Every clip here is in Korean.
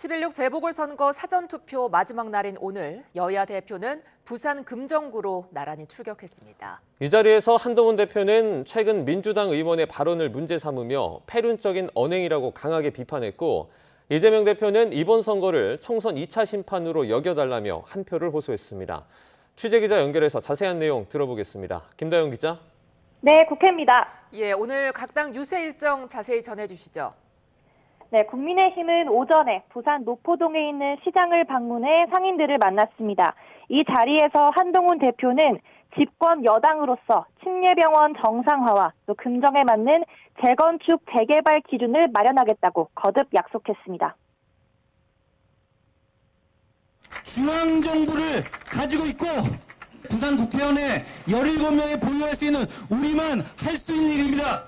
11.6 재보궐선거 사전투표 마지막 날인 오늘 여야 대표는 부산 금정구로 나란히 출격했습니다. 이 자리에서 한동훈 대표는 최근 민주당 의원의 발언을 문제 삼으며 패륜적인 언행이라고 강하게 비판했고, 이재명 대표는 이번 선거를 총선 2차 심판으로 여겨달라며 한 표를 호소했습니다. 취재기자 연결해서 자세한 내용 들어보겠습니다. 김다영 기자. 네, 국회입니다. 오늘 각 당 유세 일정 자세히 전해주시죠. 네, 국민의힘은 오전에 부산 노포동에 있는 시장을 방문해 상인들을 만났습니다. 이 자리에서 한동훈 대표는 집권 여당으로서 침례병원 정상화와 또 금정에 맞는 재건축 재개발 기준을 마련하겠다고 거듭 약속했습니다. 중앙정부를 가지고 있고 부산 국회의원의 17명이 보유할 수 있는 우리만 할 수 있는 일입니다.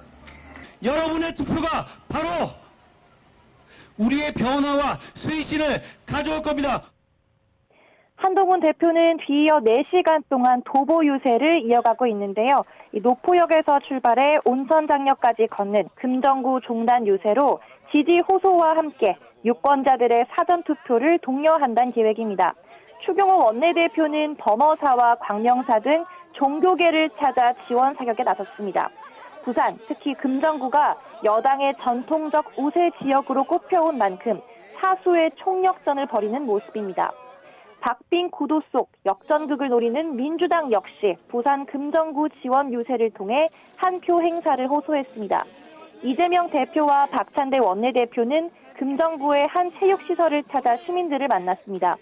여러분의 투표가 바로 우리의 변화와 쇄신을 가져올 겁니다. 한동훈 대표는 뒤이어 4시간 동안 도보 유세를 이어가고 있는데요. 이 노포역에서 출발해 온천장역까지 걷는 금정구 종단 유세로 지지 호소와 함께 유권자들의 사전투표를 독려한다는 계획입니다. 추경호 원내대표는 범어사와 광명사 등 종교계를 찾아 지원 사격에 나섰습니다. 부산, 특히 금정구가 여당의 전통적 우세 지역으로 꼽혀온 만큼 사수의 총력전을 벌이는 모습입니다. 박빙 구도 속 역전극을 노리는 민주당 역시 부산 금정구 지원 유세를 통해 한 표 행사를 호소했습니다. 이재명 대표와 박찬대 원내대표는 금정구의 한 체육시설을 찾아 시민들을 만났습니다.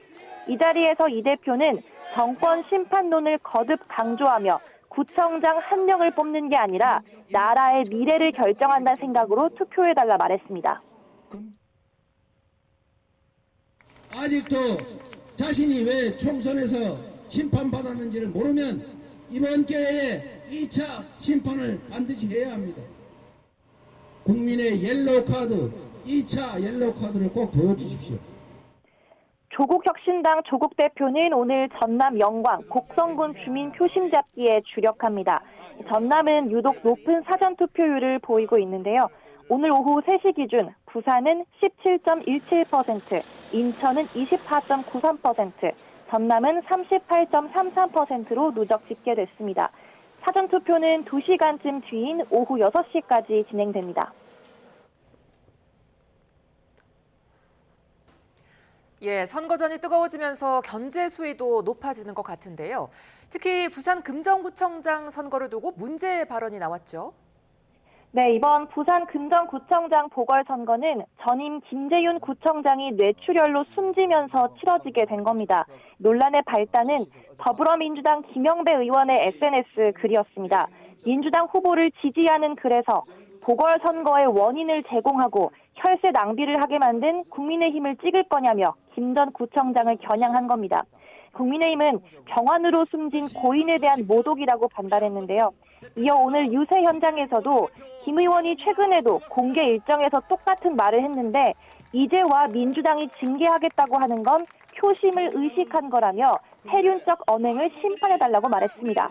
이 자리에서 이 대표는 정권 심판론을 거듭 강조하며 구청장 한 명을 뽑는 게 아니라 나라의 미래를 결정한다는 생각으로 투표해달라 말했습니다. 아직도 자신이 왜 총선에서 심판받았는지를 모르면 이번 기회에 2차 심판을 반드시 해야 합니다. 국민의 옐로우 카드, 2차 옐로우 카드를 꼭 보여주십시오. 조국혁신당 조국 대표는 오늘 전남 영광 곡성군 주민 표심 잡기에 주력합니다. 전남은 유독 높은 사전투표율을 보이고 있는데요. 오늘 오후 3시 기준 부산은 17.17%, 인천은 24.93%, 전남은 38.33%로 누적 집계됐습니다. 사전투표는 2시간쯤 뒤인 오후 6시까지 진행됩니다. 선거전이 뜨거워지면서 견제 수위도 높아지는 것 같은데요. 특히 부산 금정구청장 선거를 두고 문제 발언이 나왔죠. 네, 이번 부산 금정구청장 보궐선거는 전임 김재윤 구청장이 뇌출혈로 숨지면서 치러지게 된 겁니다. 논란의 발단은 더불어민주당 김영배 의원의 SNS 글이었습니다. 민주당 후보를 지지하는 글에서 보궐선거의 원인을 제공하고 혈세 낭비를 하게 만든 국민의힘을 찍을 거냐며 김 전 구청장을 겨냥한 겁니다. 국민의힘은 병환으로 숨진 고인에 대한 모독이라고 반발했는데요. 이어 오늘 유세 현장에서도 김 의원이 최근에도 공개 일정에서 똑같은 말을 했는데 이제와 민주당이 징계하겠다고 하는 건 표심을 의식한 거라며 패륜적 언행을 심판해달라고 말했습니다.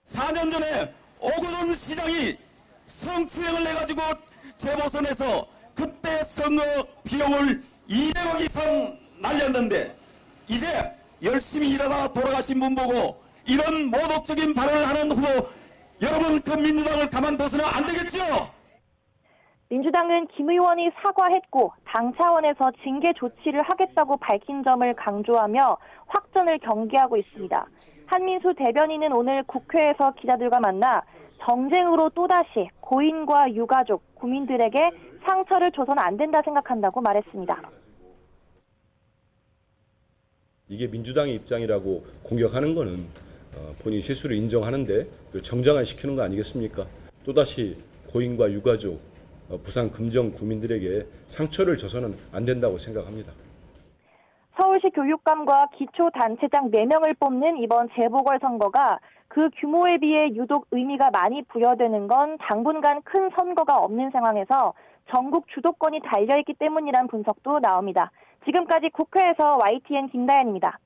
4년 전에 오거돈 시장이 성추행을 해가지고 재보선에서 그때 선거 비용을 200억 이상 날렸는데 이제 열심히 일하다 돌아가신 분 보고 이런 모독적인 발언을 하는 후보, 여러분 그 민주당을 가만둬서는 안 되겠죠? 민주당은 김 의원이 사과했고 당 차원에서 징계 조치를 하겠다고 밝힌 점을 강조하며 확전을 경계하고 있습니다. 한민수 대변인은 오늘 국회에서 기자들과 만나 정쟁으로 또다시 고인과 유가족, 국민들에게 상처를 줘서는 안 된다 생각한다고 말했습니다. 이게 민주당의 입장이라고 공격하는 거는 본인 실수를 인정하는데 정당화 시키는 거 아니겠습니까? 또다시 고인과 유가족, 부산 금정 구민들에게 상처를 줘서는 안 된다고 생각합니다. 서울시 교육감과 기초단체장 4명을 뽑는 이번 재보궐선거가 그 규모에 비해 유독 의미가 많이 부여되는 건 당분간 큰 선거가 없는 상황에서 전국 주도권이 달려있기 때문이란 분석도 나옵니다. 지금까지 국회에서 YTN 김다연입니다.